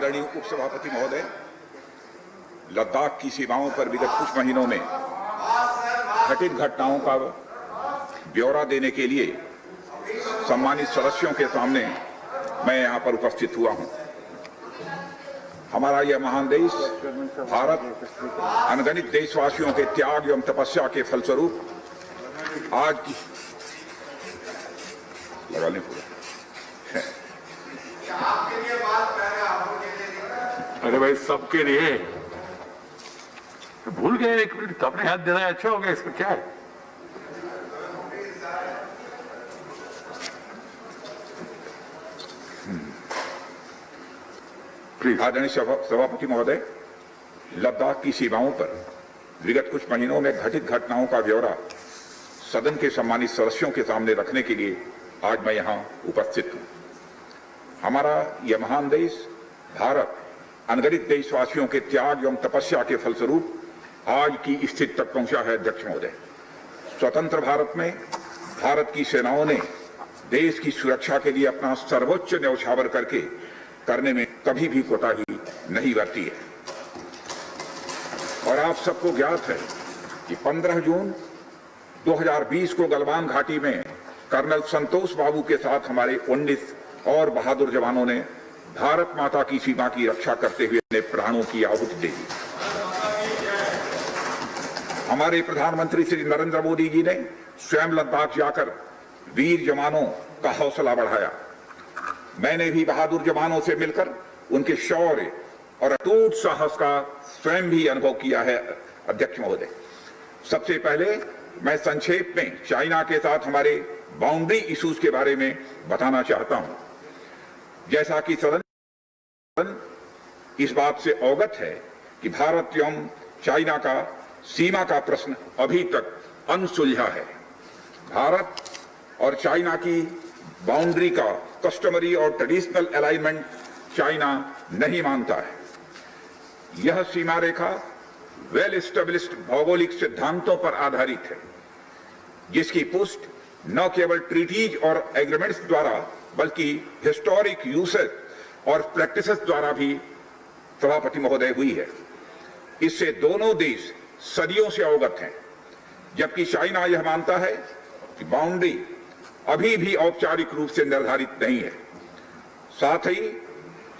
आदरणीय उपसभापति महोदय, लद्दाख की सीमाओं पर विगत कुछ महीनों में घटित घटनाओं का ब्यौरा देने के लिए सम्मानित सदस्यों के सामने मैं यहां पर उपस्थित हुआ हूं। हमारा यह महान देश भारत अनगिनत देशवासियों के त्याग एवं तपस्या के फलस्वरूप आज की लगाने पूरा अरे भाई सबके लिए भूल गए, एक मिनट तो अपने हाथ देना है, अच्छा हो गया, इसमें क्या है। आदरणीय सभापति महोदय, लद्दाख की सीमाओं पर विगत कुछ महीनों में घटित घटनाओं का ब्यौरा सदन के सम्मानित सदस्यों के सामने रखने के लिए आज मैं यहां उपस्थित हूं। हमारा यह महान देश भारत अनगिनत देशवासियों के त्याग एवं तपस्या के फलस्वरूप आज की स्थिति तक पहुंचा है। अध्यक्ष महोदय, स्वतंत्र भारत में भारत की सेनाओं ने देश की सुरक्षा के लिए अपना सर्वोच्च न्यौछावर करने में कभी भी कोताही नहीं बरती है। और आप सबको ज्ञात है कि 15 जून 2020 को गलवान घाटी में कर्नल संतोष बाबू के साथ हमारे 19 और बहादुर जवानों ने भारत माता की सीमा की रक्षा करते हुए अपने प्राणों की आहुति दे दी। हमारे प्रधानमंत्री श्री नरेंद्र मोदी जी ने स्वयं लद्दाख जाकर वीर जवानों का हौसला बढ़ाया। मैंने भी बहादुर जवानों से मिलकर उनके शौर्य और अटूट साहस का स्वयं भी अनुभव किया है। अध्यक्ष महोदय, सबसे पहले मैं संक्षेप में चाइना के साथ हमारे बाउंड्री इश्यूज के बारे में बताना चाहता हूं। जैसा कि सदन इस बात से अवगत है कि भारत एवं चाइना का सीमा का प्रश्न अभी तक अनसुलझा है। भारत और चाइना की बाउंड्री का कस्टमरी और ट्रेडिशनल अलाइनमेंट चाइना नहीं मानता है। यह सीमा रेखा वेल एस्टेब्लिश्ड भौगोलिक सिद्धांतों पर आधारित है, जिसकी पुष्टि न केवल ट्रीटीज और एग्रीमेंट्स द्वारा बल्कि हिस्टोरिक यूसेज और प्रैक्टिसेस द्वारा भी सभापति महोदय हुई है। इससे दोनों देश सदियों से अवगत हैं, जबकि चाइना यह मानता है कि बाउंड्री अभी भी औपचारिक रूप से निर्धारित नहीं है। साथ ही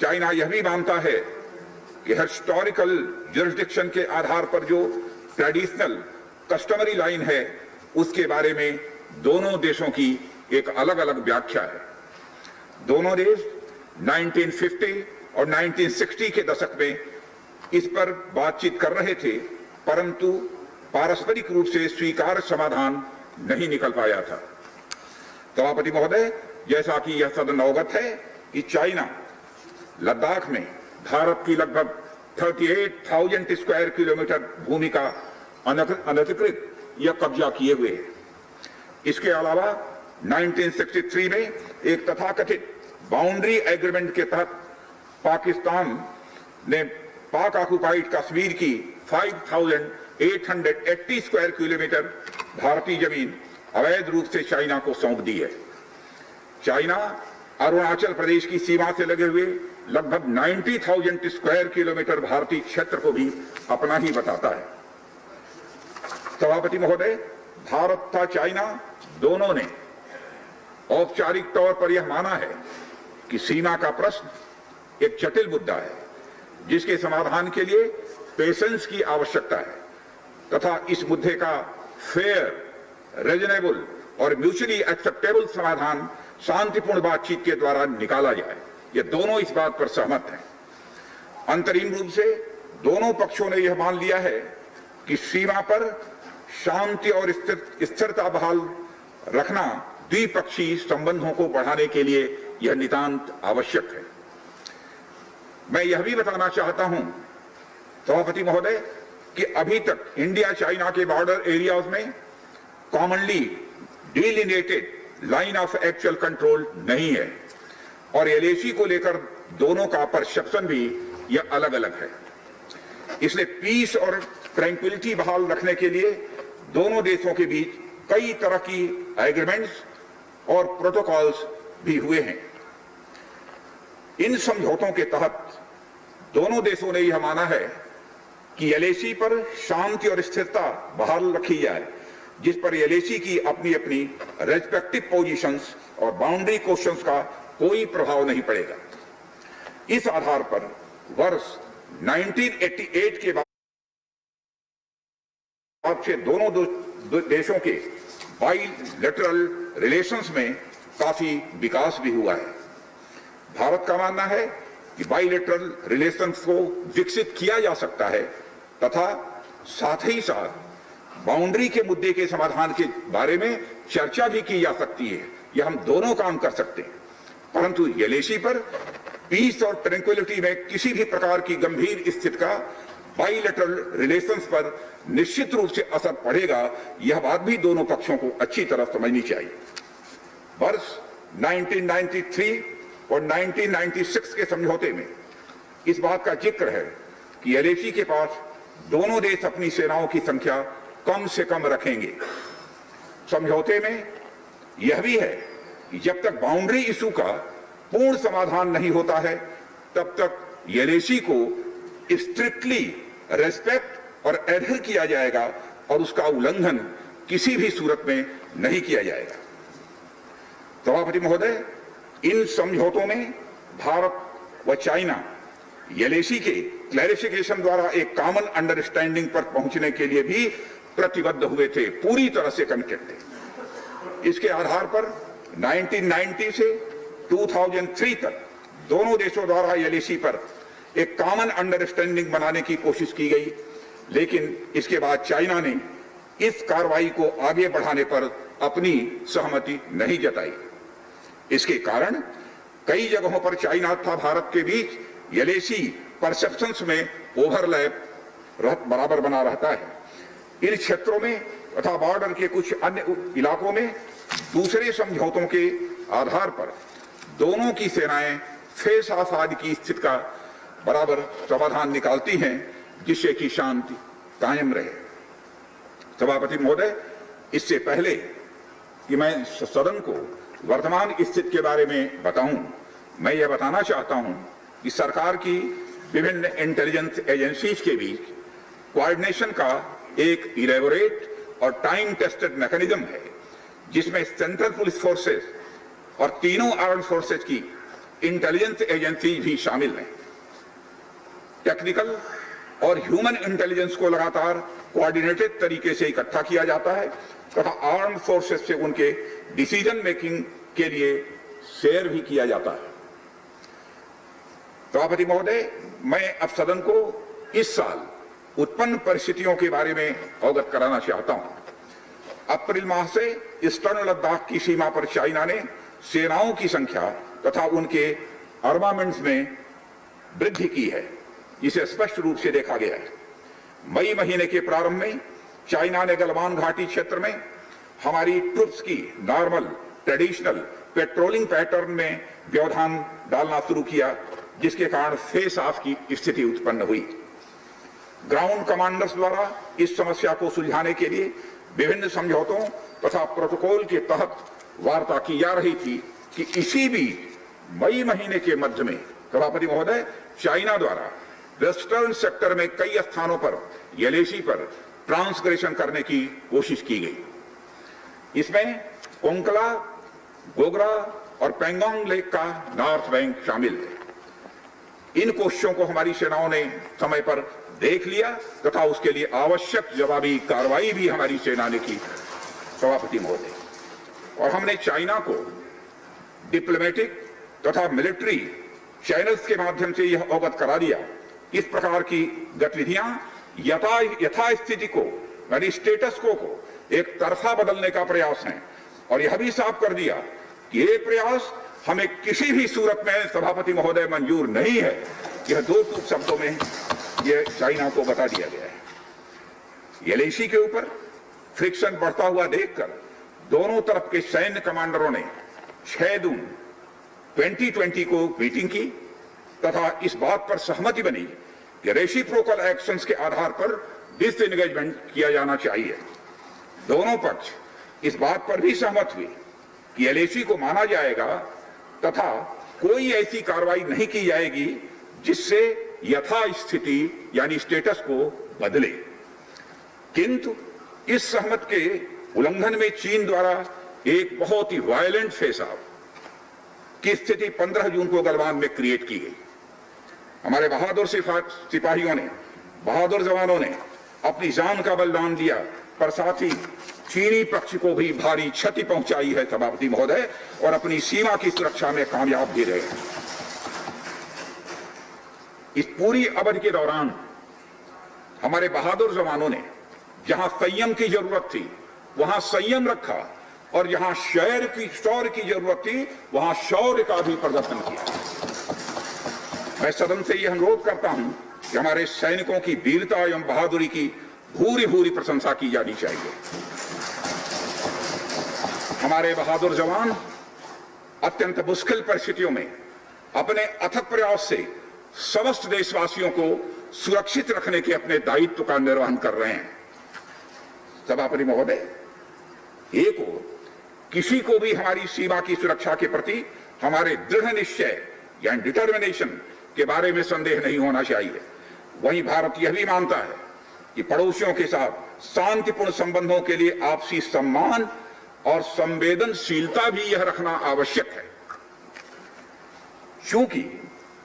चाइना यह भी मानता है कि हिस्टोरिकल जुरिस्डिक्शन के आधार पर जो ट्रेडिशनल कस्टमरी लाइन है उसके बारे में दोनों देशों की एक अलग अलग व्याख्या है। दोनों देश 1950 और 1960 के दशक में इस पर बातचीत कर रहे थे, परंतु पारस्परिक रूप से स्वीकार्य समाधान नहीं निकल पाया था। सभापति महोदय, जैसा कि यह सदन अवगत है कि चाइना लद्दाख में भारत की लगभग 38,000 स्क्वायर किलोमीटर भूमि का अनधिकृत या कब्जा किए हुए है। इसके अलावा 1963 में एक तथाकथित बाउंड्री एग्रीमेंट के तहत पाकिस्तान ने पाक ऑक्युपाइड कश्मीर की 5,880 स्क्वायर किलोमीटर भारतीय जमीन अवैध रूप से चाइना को सौंप दी है। चाइना अरुणाचल प्रदेश की सीमा से लगे हुए लगभग 90,000 स्क्वायर किलोमीटर भारतीय क्षेत्र को भी अपना ही बताता है। सभापति महोदय, भारत तथा चाइना दोनों ने औपचारिक तौर पर यह माना है कि सीमा का प्रश्न एक जटिल मुद्दा है, जिसके समाधान के लिए पेशेंस की आवश्यकता है तथा इस मुद्दे का फेयर, रीजनेबल और म्यूचुअली एक्सेप्टेबल समाधान शांतिपूर्ण बातचीत के द्वारा निकाला जाए। ये दोनों इस बात पर सहमत हैं। अंतरिम रूप से दोनों पक्षों ने यह मान लिया है कि सीमा पर शांति और स्थिरता बहाल रखना द्विपक्षीय संबंधों को बढ़ाने के लिए यह नितांत आवश्यक है। मैं यह भी बताना चाहता हूं सभापति महोदय कि अभी तक इंडिया चाइना के बॉर्डर एरियाज में commonly delineated line of actual control नहीं है और एलएसी को लेकर दोनों का परसेप्शन भी यह अलग अलग है। इसलिए पीस और ट्रैंक्विलिटी बहाल रखने के लिए दोनों देशों के बीच कई तरह की एग्रीमेंट्स और प्रोटोकॉल्स भी हुए हैं। इन समझौतों के तहत दोनों देशों ने यह माना है कि एलएसी पर शांति और स्थिरता बहाल रखी जाए, जिस पर एलएसी की अपनी अपनी रेस्पेक्टिव पोजीशंस और बाउंड्री क्वेश्चंस का कोई प्रभाव नहीं पड़ेगा। इस आधार पर वर्ष 1988 के बाद से दोनों देशों के बाइलेटरल रिलेशंस में काफी विकास भी हुआ है। भारत का मानना है कि बाइलेटरल रिलेशंस को विकसित किया जा सकता है तथा साथ ही साथ बाउंड्री के मुद्दे के समाधान के बारे में चर्चा भी की जा सकती है। यह हम दोनों काम कर सकते हैं, परंतु एलएसी पर पीस और ट्रैंक्विलिटी में किसी भी प्रकार की गंभीर स्थिति का बाइलेटरल रिलेशंस पर निश्चित रूप से असर पड़ेगा, यह बात भी दोनों पक्षों को अच्छी तरह समझनी चाहिए। वर्ष 1993 और 1996 के समझौते में इस बात का जिक्र है कि एलएसी के पास दोनों देश अपनी सेनाओं की संख्या कम से कम रखेंगे। समझौते में यह भी है कि जब तक बाउंड्री इशू का पूर्ण समाधान नहीं होता है, तब तक एलएसी को स्ट्रिक्टली रेस्पेक्ट और एडहर किया जाएगा और उसका उल्लंघन किसी भी सूरत में नहीं किया जाएगा। सभापति महोदय, इन समझौतों में भारत व चाइना एलएसी के क्लैरिफिकेशन द्वारा एक कॉमन अंडरस्टैंडिंग पर पहुंचने के लिए भी प्रतिबद्ध हुए थे, पूरी तरह से कमिटेड थे। इसके आधार पर 1990 से 2003 तक दोनों देशों द्वारा एलएसी पर एक कॉमन अंडरस्टैंडिंग बनाने की कोशिश की गई, लेकिन इसके बाद चाइना ने इस कार्रवाई को आगे बढ़ाने पर अपनी सहमति नहीं जताई। इसके कारण कई जगहों पर चाइना तथा भारत के बीच एलएसी परसेप्शंस में ओवरलैप बराबर बना रहता है। इन क्षेत्रों में तथा बॉर्डर के कुछ अन्य इलाकों में दूसरे समझौतों के आधार पर दोनों की सेनाएं फेस ऑफ आदि की स्थिति का बराबर समाधान निकालती हैं, जिससे कि शांति कायम रहे। सभापति महोदय, इससे पहले कि मैं सदन को वर्तमान स्थिति के बारे में बताऊं, मैं यह बताना चाहता हूं कि सरकार की विभिन्न इंटेलिजेंस एजेंसीज के बीच कोऑर्डिनेशन का एक इलेबोरेट और टाइम टेस्टेड मैकेनिज्म है, जिसमें सेंट्रल पुलिस फोर्सेस और तीनों आर्म्ड फोर्सेस की इंटेलिजेंस एजेंसी भी शामिल हैं। टेक्निकल और ह्यूमन इंटेलिजेंस को लगातार कोऑर्डिनेटेड तरीके से इकट्ठा किया जाता है तथा आर्म्ड फोर्सेस से उनके डिसीजन मेकिंग के लिए शेयर भी किया जाता है। सभापति महोदय, मैं अब सदन को इस साल उत्पन्न परिस्थितियों के बारे में अवगत कराना चाहता हूं। अप्रैल माह से ईस्टर्न लद्दाख की सीमा पर चाइना ने सेनाओं की संख्या तथा उनके आर्मामेंट्स में वृद्धि की है, जिसे स्पष्ट रूप से देखा गया है। मई महीने के प्रारंभ में चाइना ने गलवान घाटी क्षेत्र में हमारी ट्रुप्स की नॉर्मल ट्रेडिशनल पेट्रोलिंग पैटर्न में व्यवधान डालना शुरू किया, जिसके कारण फेस ऑफ की स्थिति उत्पन्न हुई। ग्राउंड कमांडर्स द्वारा इस समस्या को सुलझाने के लिए विभिन्न समझौतों तथा प्रोटोकॉल के तहत वार्ता की जा रही थी कि इसी बीच मई महीने के मध्य में सभापति महोदय, चाइना द्वारा वेस्टर्न सेक्टर में कई स्थानों पर एलएसी पर ट्रांसग्रेशन करने की कोशिश की गई। इसमें कोंकला, गोगरा और पेंगोंग लेक का नॉर्थ बैंक शामिल है। इन कोशिशों को हमारी सेनाओं ने समय पर देख लिया तथा उसके लिए आवश्यक जवाबी कार्रवाई भी हमारी सेना ने की, सभापति महोदय। और हमने चाइना को डिप्लोमेटिक तथा मिलिट्री चैनल्स के माध्यम से यह अवगत करा दिया कि इस प्रकार की गतिविधियां यथास्थिति को, यानी स्टेटस को एक तरफा बदलने का प्रयास है, और यह भी साफ कर दिया कि ये प्रयास हमें किसी भी सूरत में सभापति महोदय मंजूर नहीं है। यह दो टूक शब्दों में यह चाइना को बता दिया गया है। एलएसी के ऊपर फ्रिक्शन बढ़ता हुआ देखकर दोनों तरफ के सैन्य कमांडरों ने 6 जून 2020 को मीटिंग की तथा इस बात पर सहमति बनी कि रेसिप्रोकल एक्शंस के आधार पर डिसएंगेजमेंट किया जाना चाहिए। दोनों पक्ष इस बात पर भी सहमत हुए कि एलएसी को माना जाएगा तथा कोई ऐसी कार्रवाई नहीं की जाएगी जिससे यथास्थिति यानी स्टेटस को बदले। किंतु इस सहमति के उल्लंघन में चीन द्वारा एक बहुत ही वायलेंट फेस ऑफ की स्थिति 15 जून को गलवान में क्रिएट की गई। हमारे बहादुर सिपाहियों ने, बहादुर जवानों ने अपनी जान का बलिदान दिया, पर साथ ही चीनी पक्ष को भी भारी क्षति पहुंचाई है सभापति महोदय, और अपनी सीमा की सुरक्षा में कामयाब भी रहे हैं। इस पूरी अवधि के दौरान हमारे बहादुर जवानों ने जहां संयम की जरूरत थी वहां संयम रखा, और जहां शौर्य की जरूरत थी वहां शौर्य का भी प्रदर्शन किया। मैं सदन से यह अनुरोध करता हूं कि हमारे सैनिकों की वीरता एवं बहादुरी की भूरी भूरी प्रशंसा की जानी चाहिए। हमारे बहादुर जवान अत्यंत मुश्किल परिस्थितियों में अपने अथक प्रयास से समस्त देशवासियों को सुरक्षित रखने के अपने दायित्व का निर्वहन कर रहे हैं। सभापति महोदय, एक ओर किसी को भी हमारी सीमा की सुरक्षा के प्रति हमारे दृढ़ निश्चय या डिटर्मिनेशन के बारे में संदेह नहीं होना चाहिए, वहीं भारत यह भी मानता है कि पड़ोसियों के साथ शांतिपूर्ण संबंधों के लिए आपसी सम्मान और संवेदनशीलता भी यह रखना आवश्यक है। चूंकि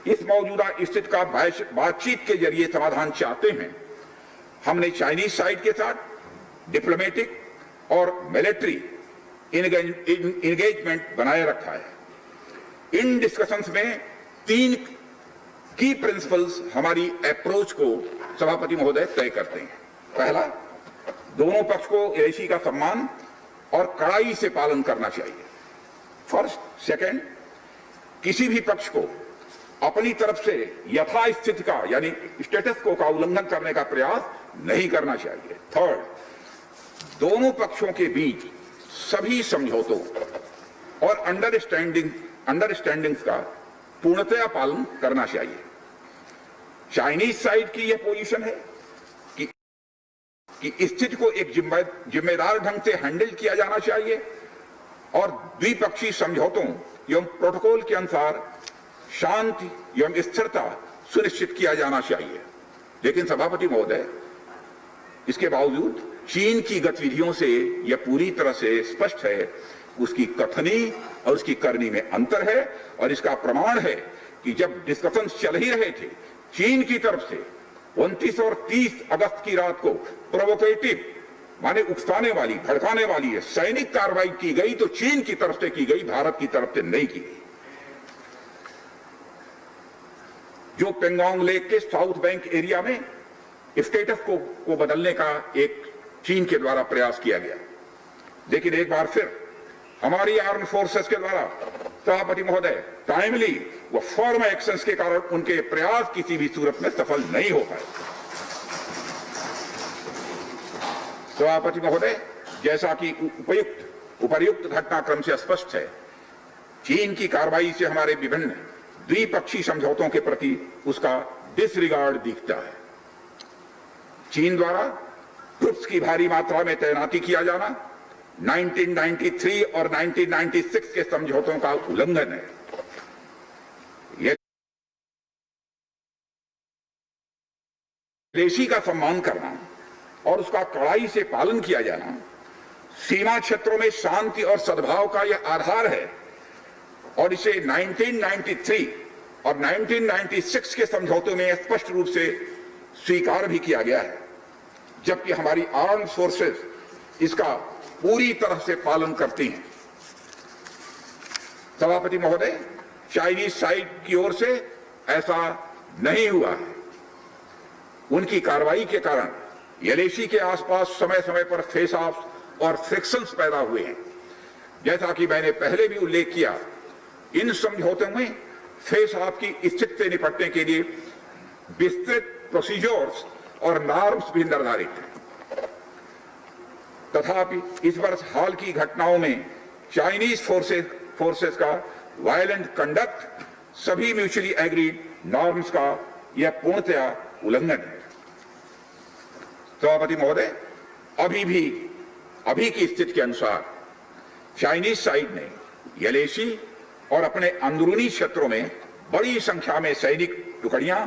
इस मौजूदा स्थिति का बातचीत के जरिए समाधान चाहते हैं, हमने चाइनीज साइड के साथ डिप्लोमेटिक और मिलिट्री इंगेजमेंट बनाए रखा है। इन डिस्कशंस में 3 की प्रिंसिपल्स हमारी अप्रोच को सभापति महोदय तय करते हैं। पहला, दोनों पक्ष को एलएसी का सम्मान और कड़ाई से पालन करना चाहिए। फर्स्ट। सेकंड, किसी भी पक्ष को अपनी तरफ से यथास्थिति का यानी स्टेटस को का उल्लंघन करने का प्रयास नहीं करना चाहिए। थर्ड, दोनों पक्षों के बीच सभी समझौतों और अंडरस्टैंडिंग्स का पूर्णतया पालन करना चाहिए। चाइनीज साइड की यह पोजीशन है कि स्थिति को एक जिम्मेदार ढंग से हैंडल किया जाना चाहिए और द्विपक्षीय समझौतों एवं प्रोटोकॉल के अनुसार शांति एवं स्थिरता सुनिश्चित किया जाना चाहिए। लेकिन सभापति महोदय, इसके बावजूद चीन की गतिविधियों से यह पूरी तरह से स्पष्ट है, उसकी कथनी और उसकी करनी में अंतर है। और इसका प्रमाण है कि जब डिस्कशन चल ही रहे थे, चीन की तरफ से 29 और 30 अगस्त की रात को प्रोवोकेटिव माने उकसाने वाली, भड़काने वाली सैनिक कार्रवाई की गई, तो चीन की तरफ से की गई, भारत की तरफ से नहीं की गई। जो पेंगोंग लेक के साउथ बैंक एरिया में स्टेटस को बदलने का एक चीन के द्वारा प्रयास किया गया, लेकिन एक बार फिर हमारी आर्म फोर्सेस के द्वारा सभापति महोदय टाइमली व फर्म एक्शंस के कारण उनके प्रयास किसी भी सूरत में सफल नहीं हो पाए। सभापति महोदय, जैसा कि उपर्युक्त घटनाक्रम से स्पष्ट है, चीन की कार्रवाई से हमारे विभिन्न द्विपक्षीय समझौतों के प्रति उसका डिसरिगार्ड दिखता है। चीन द्वारा ट्रुप्स की भारी मात्रा में तैनाती किया जाना 1993 और 1996 के समझौतों का उल्लंघन है। यह देशी का सम्मान करना और उसका कड़ाई से पालन किया जाना सीमा क्षेत्रों में शांति और सद्भाव का यह आधार है, और इसे 1993 और 1996 के समझौतों में स्पष्ट रूप से स्वीकार भी किया गया है, जबकि हमारी आर्म फोर्सेस इसका पूरी तरह से पालन करती हैं। सभापति महोदय, चाइनीज साइड की ओर से ऐसा नहीं हुआ है। उनकी कार्रवाई के कारण एलएसी के आसपास समय समय पर फेस ऑफ और फ्रिक्शंस पैदा हुए हैं। जैसा कि मैंने पहले भी उल्लेख किया, इन समझौतों में फेस ऑफ की स्थिति से निपटने के लिए विस्तृत प्रोसीजर्स और नॉर्म्स भी निर्धारित हैं। तथापि इस वर्ष हाल की घटनाओं में चाइनीज फोर्सेस का वायलेंट कंडक्ट सभी म्यूचुअली एग्रीड नॉर्म्स का यह पूर्णतया उल्लंघन है। सभापति महोदय, अभी की स्थिति के अनुसार चाइनीज साइड ने एलएसी और अपने अंदरूनी क्षेत्रों में बड़ी संख्या में सैनिक टुकड़ियां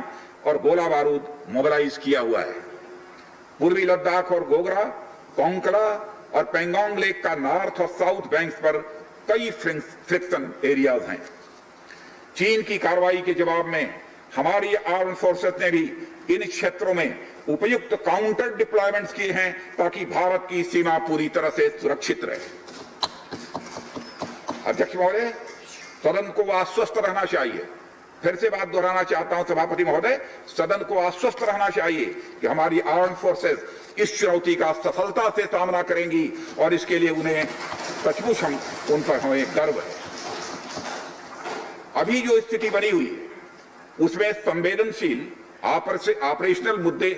और गोला बारूद मोबिलाइज किया हुआ है। पूर्वी लद्दाख और गोगरा, कोंकड़ा और पेंगोंग लेक का नॉर्थ और साउथ बैंक्स पर कई फ्रिक्शन एरियाज हैं। चीन की कार्रवाई के जवाब में हमारी आर्म फोर्सेस ने भी इन क्षेत्रों में उपयुक्त काउंटर डिप्लॉयमेंट्स किए हैं ताकि भारत की सीमा पूरी तरह से सुरक्षित रहे। अध्यक्ष महोदय, सदन को आश्वस्त रहना चाहिए, फिर से बात दोहराना चाहता हूं सभापति महोदय, सदन को आश्वस्त रहना चाहिए कि हमारी आर्म फोर्सेस इस चुनौती का सफलता से सामना करेंगी और इसके लिए उन्हें सचमुच उन पर हमें गर्व है। अभी जो स्थिति बनी हुई है उसमें संवेदनशील ऑपरेशनल मुद्दे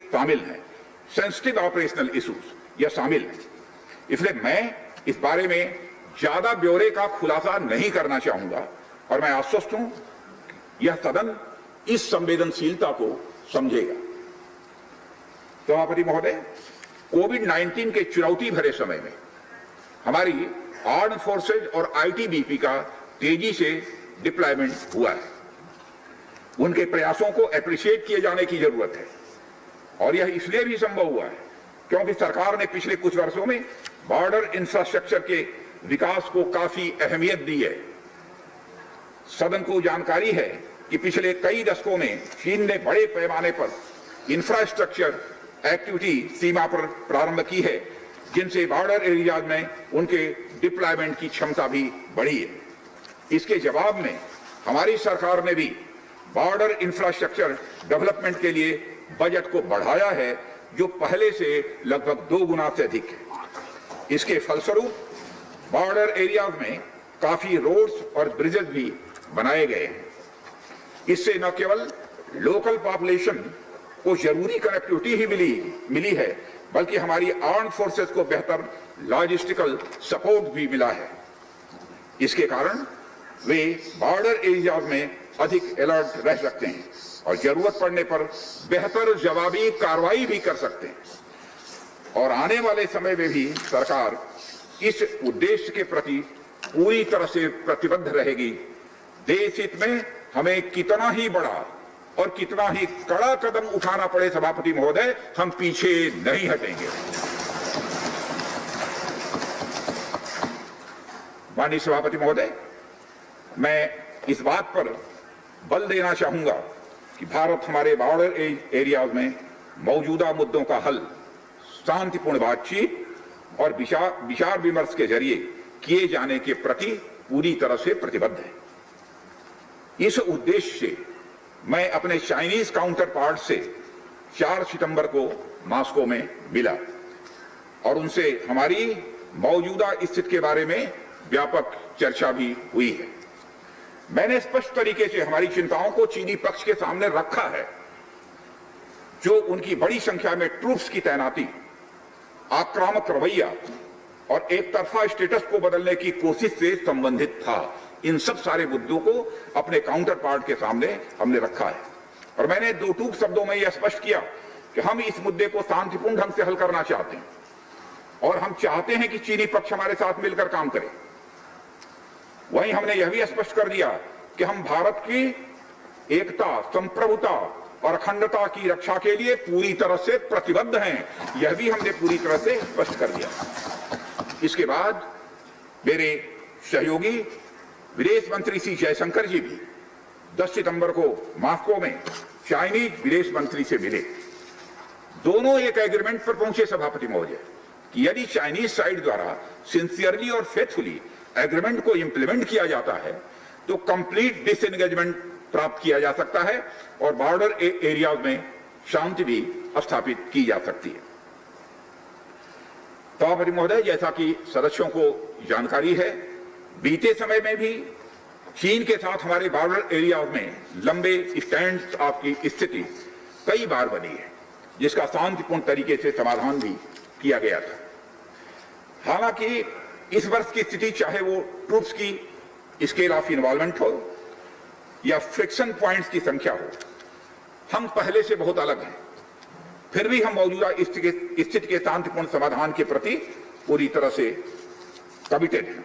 शामिल हैं, सेंसिटिव ऑपरेशनल इश्यूज यह शामिल है। इसलिए मैं इस बारे में ज्यादा ब्यौरे का खुलासा नहीं करना चाहूंगा और मैं आश्वस्त हूं यह सदन इस संवेदनशीलता को समझेगा। सभापति महोदय, कोविड-19 के चुनौती भरे समय में हमारी आर्म फोर्सेज और आईटीबीपी का तेजी से डिप्लॉयमेंट हुआ है। उनके प्रयासों को एप्रिशिएट किए जाने की जरूरत है और यह इसलिए भी संभव हुआ है क्योंकि सरकार ने पिछले कुछ वर्षों में बॉर्डर इंफ्रास्ट्रक्चर के विकास को काफी अहमियत दी है। सदन को जानकारी है कि पिछले कई दशकों में चीन ने बड़े पैमाने पर इंफ्रास्ट्रक्चर एक्टिविटी सीमा पर प्रारंभ की है, जिनसे बॉर्डर एरियाज में उनके डिप्लॉयमेंट की क्षमता भी बढ़ी है। इसके जवाब में हमारी सरकार ने भी बॉर्डर इंफ्रास्ट्रक्चर डेवलपमेंट के लिए बजट को बढ़ाया है, जो पहले से लगभग 2 गुना से अधिक है। इसके फलस्वरूप बॉर्डर एरियाज में काफी रोड्स और ब्रिजेस भी बनाए गए हैं। इससे न केवल लोकल पॉपुलेशन को जरूरी कनेक्टिविटी ही मिली है, बल्कि हमारी आर्म फोर्सेस को बेहतर लॉजिस्टिकल सपोर्ट भी मिला है। इसके कारण वे बॉर्डर एरियाज में अधिक अलर्ट रह सकते हैं और जरूरत पड़ने पर बेहतर जवाबी कार्रवाई भी कर सकते हैं। और आने वाले समय में भी सरकार इस उद्देश्य के प्रति पूरी तरह से प्रतिबद्ध रहेगी। देश हित में हमें कितना ही बड़ा और कितना ही कड़ा कदम उठाना पड़े सभापति महोदय, हम पीछे नहीं हटेंगे। माननीय सभापति महोदय, मैं इस बात पर बल देना चाहूंगा कि भारत हमारे बॉर्डर एरियाज में मौजूदा मुद्दों का हल शांतिपूर्ण बातचीत और विचार विमर्श के जरिए किए जाने के प्रति पूरी तरह से प्रतिबद्ध है। इस उद्देश्य से मैं अपने चाइनीज काउंटर पार्ट से 4 सितंबर को मॉस्को में मिला और उनसे हमारी मौजूदा स्थिति के बारे में व्यापक चर्चा भी हुई है। मैंने स्पष्ट तरीके से हमारी चिंताओं को चीनी पक्ष के सामने रखा है, जो उनकी बड़ी संख्या में ट्रूप्स की तैनाती, आक्रामक रवैया और एक तरफा स्टेटस को बदलने की कोशिश से संबंधित था। इन सब सारे मुद्दों को अपने काउंटर पार्ट के सामने हमने रखा है और मैंने 2 टूक शब्दों में यह स्पष्ट किया कि हम इस मुद्दे को शांतिपूर्ण ढंग से हल करना चाहते हैं और हम चाहते हैं कि चीनी पक्ष हमारे साथ मिलकर काम करे। वहीं हमने यह भी स्पष्ट कर दिया कि हम भारत की एकता, संप्रभुता और अखंडता की रक्षा के लिए पूरी तरह से प्रतिबद्ध हैं। यह भी हमने पूरी तरह से स्पष्ट कर दिया। इसके बाद मेरे सहयोगी विदेश मंत्री श्री जयशंकर जी भी 10 सितंबर को मॉस्को में चाइनीज विदेश मंत्री से मिले। दोनों एक एग्रीमेंट पर पहुंचे सभापति महोदय कि यदि चाइनीज साइड द्वारा सिंसियरली और फेथफुली एग्रीमेंट को इंप्लीमेंट किया जाता है तो कंप्लीट डिसएंगेजमेंट प्राप्त किया जा सकता है और बॉर्डर एरियाज में शांति भी स्थापित की जा सकती है। सभापति महोदय, जैसा कि सदस्यों को जानकारी है, बीते समय में भी चीन के साथ हमारे बॉर्डर एरियाज में लंबे स्टैंड ऑफ की स्थिति कई बार बनी है, जिसका शांतिपूर्ण तरीके से समाधान भी किया गया था। हालांकि इस वर्ष की स्थिति, चाहे वो ट्रूप्स की स्केल ऑफ इन्वॉल्वमेंट हो या फ्रिक्शन पॉइंट्स की संख्या हो, हम पहले से बहुत अलग हैं। फिर भी हम मौजूदा स्थिति के शांतिपूर्ण समाधान के प्रति पूरी तरह से कमिटेड हैं।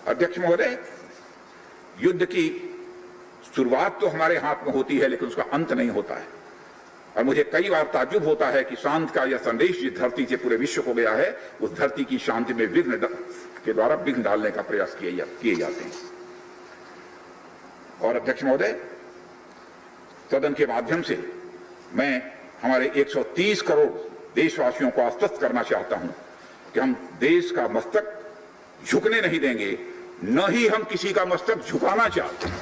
अध्यक्ष महोदय, युद्ध की शुरुआत तो हमारे हाथ में होती है, लेकिन उसका अंत नहीं होता है। और मुझे कई बार ताज्जुब होता है कि शांति का यह संदेश जिस धरती से पूरे विश्व को गया है, उस धरती की शांति में विघ्न के द्वारा विघ्न डालने का प्रयास किए जाते हैं। और अध्यक्ष महोदय, सदन के माध्यम से मैं हमारे 130 करोड़ देशवासियों को आश्वस्त करना चाहता हूं कि हम देश का मस्तक झुकने नहीं देंगे, न ही हम किसी का मस्तक झुकाना चाहते हैं।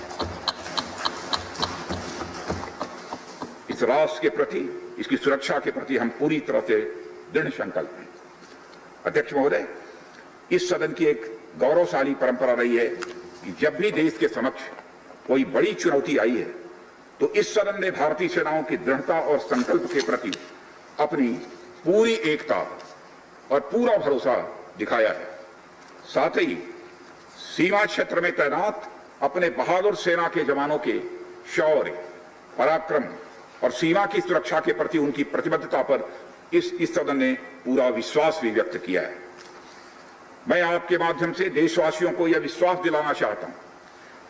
इस राष्ट्र के प्रति, इसकी सुरक्षा के प्रति हम पूरी तरह से दृढ़ संकल्प हैं। अध्यक्ष महोदय, इस सदन की एक गौरवशाली परंपरा रही है कि जब भी देश के समक्ष कोई बड़ी चुनौती आई है, तो इस सदन ने भारतीय सेनाओं की दृढ़ता और संकल्प के प्रति अपनी पूरी एकता और पूरा भरोसा दिखाया है। साथ ही सीमा क्षेत्र में तैनात अपने बहादुर सेना के जवानों के शौर्य, पराक्रम और सीमा की सुरक्षा के प्रति उनकी प्रतिबद्धता पर इस सदन ने पूरा विश्वास भी व्यक्त किया है। मैं आपके माध्यम से देशवासियों को यह विश्वास दिलाना चाहता हूं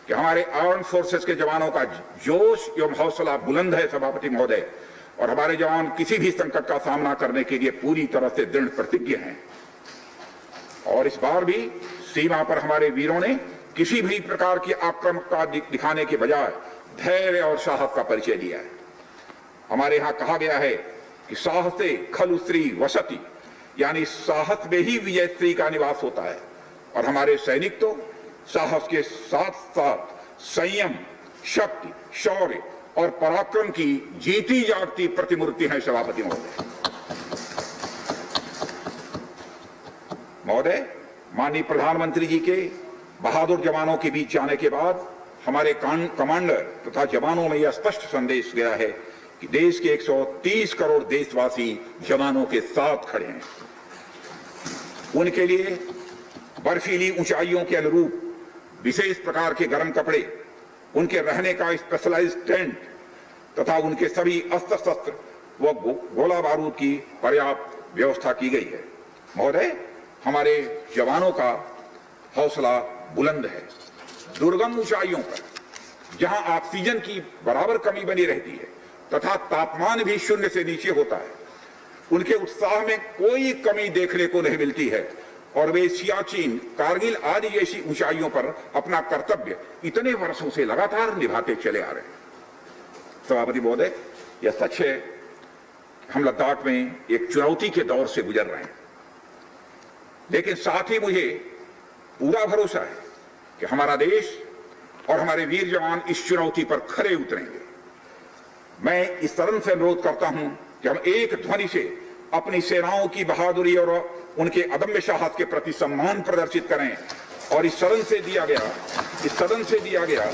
कि हमारे आर्म फोर्सेस के जवानों का जोश एवं हौसला बुलंद है सभापति महोदय, और हमारे जवान किसी भी संकट का सामना करने के लिए पूरी तरह से दृढ़ प्रतिज्ञ हैं। और इस बार भी सीमा पर हमारे वीरों ने किसी भी प्रकार की आक्रामकता दिखाने के बजाय धैर्य और साहस का परिचय दिया है। हमारे यहां कहा गया है कि साहसे खलु स्त्री वसति, यानी साहस में ही विजय स्त्री का निवास होता है। और हमारे सैनिक तो साहस के साथ साथ संयम, शक्ति, शौर्य और पराक्रम की जीती जागती प्रतिमूर्ति है सभापति महोदय। महोदय, माननीय प्रधानमंत्री जी के बहादुर जवानों के बीच जाने के बाद हमारे कमांडर तथा जवानों में यह स्पष्ट संदेश गया है कि देश के 130 करोड़ देशवासी जवानों के साथ खड़े हैं। उनके लिए बर्फीली ऊंचाइयों के अनुरूप विशेष प्रकार के गर्म कपड़े, उनके रहने का स्पेशलाइज्ड टेंट तथा उनके सभी अस्त्र शस्त्र व गोला बारूद की पर्याप्त व्यवस्था की गई है। महोदय, हमारे जवानों का हौसला बुलंद है। दुर्गम ऊंचाइयों पर जहां ऑक्सीजन की बराबर कमी बनी रहती है तथा तापमान भी शून्य से नीचे होता है, उनके उत्साह में कोई कमी देखने को नहीं मिलती है और वे सियाचिन, कारगिल आदि जैसी ऊंचाइयों पर अपना कर्तव्य इतने वर्षों से लगातार निभाते चले आ रहे हैं। सभापति महोदय, यह सच है कि हम लद्दाख में एक चुनौती के दौर से गुजर रहे हैं, लेकिन साथ ही मुझे पूरा भरोसा है कि हमारा देश और हमारे वीर जवान इस चुनौती पर खरे उतरेंगे। मैं इस सदन से अनुरोध करता हूं कि हम एक ध्वनि से अपनी सेनाओं की बहादुरी और उनके अदम्य साहस के प्रति सम्मान प्रदर्शित करें और इस सदन से दिया गया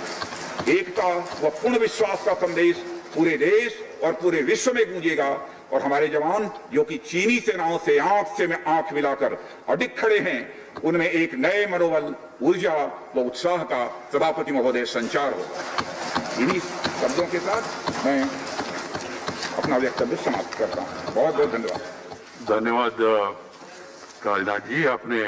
एकता व पूर्ण विश्वास का संदेश पूरे देश और पूरे विश्व में गूंजेगा और हमारे जवान जो कि चीनी सेनाओं से आंख मिलाकर अडिग खड़े हैं, उनमें एक नए मनोबल, ऊर्जा व उत्साह का सभापति महोदय संचार होगा। इन्हीं शब्दों के साथ मैं अपना वक्तव्य समाप्त करता हूँ। बहुत बहुत धन्यवाद। धन्यवाद राजनाथ जी, आपने